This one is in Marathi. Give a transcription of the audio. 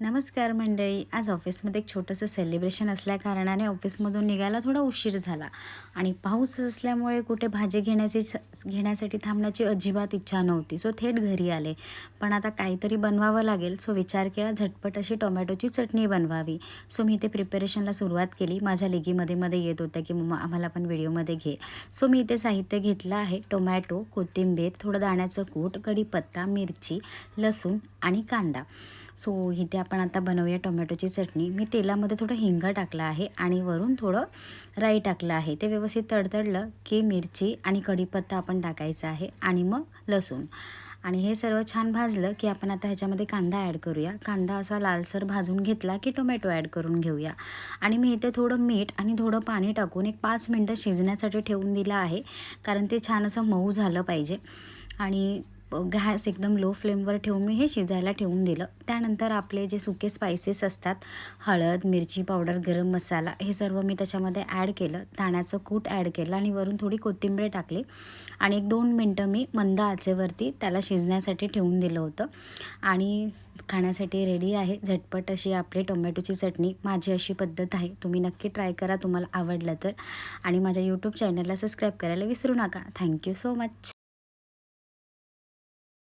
नमस्कार मंडळी. आज ऑफिसमध्ये एक छोटंसं सेलिब्रेशन असल्याकारणाने ऑफिसमधून निघायला थोडा उशीर झाला आणि पाऊस असल्यामुळे कुठे भाजी घेण्यासाठी थांबण्याची अजिबात इच्छा नव्हती. सो थेट घरी आले. पण आता काहीतरी बनवावं लागेल. सो विचार केला झटपट अशी टोमॅटोची चटणी बनवावी. सो मी इथे प्रिपरेशनला सुरुवात केली. माझ्या लेकीमध्ये येत होतं की मम्मा आम्हाला पण व्हिडिओमध्ये घे. सो मी इथे साहित्य घेतलं आहे. टोमॅटो, कोथिंबीर, थोडं दाण्याचं कूट, कढीपत्ता, मिरची, लसूण आणि कांदा. सो इथे आपण आता बनवूया टोमॅटोची चटणी. मी तेलामध्ये थोडं हिंग टाकलं आहे आणि वरून थोडं राई टाकलं आहे. ते व्यवस्थित तडतडलं की मिरची आणि कढीपत्ता आपण टाकायचा आहे आणि मग लसूण आणि हे सर्व छान भाजलं की आपण आता ह्याच्यामध्ये कांदा ॲड करूया. कांदा असा लालसर भाजून घेतला की टोमॅटो ॲड करून घेऊया आणि मी इथे थोडं मीठ आणि थोडं पाणी टाकून एक 5 मिनटं शिजण्यासाठी ठेवून दिलं आहे, कारण ते छान असं मऊ झालं पाहिजे. आणि गॅस एकदम लो फ्लेमवर ठेवून मी हे शिजायला ठेवून दिलं. त्यानंतर आपले जे सुके स्पायसेस असतात, हळद, मिरची पावडर, गरम मसाला, हे सर्व मी त्याच्यामध्ये ॲड केलं. दाण्याचं कूट ॲड केलं आणि वरून थोडी कोथिंबीर टाकली आणि 1-2 मिनटं मी मंद आचेवरती त्याला शिजण्यासाठी ठेवून दिलं होतं आणि खाण्यासाठी रेडी आहे झटपट अशी आपली टोमॅटोची चटणी. माझी अशी पद्धत आहे, तुम्ही नक्की ट्राय करा तुम्हाला आवडलं तर. आणि माझ्या यूट्यूब चॅनलला सबस्क्राईब करायला विसरू नका. Thank you so much.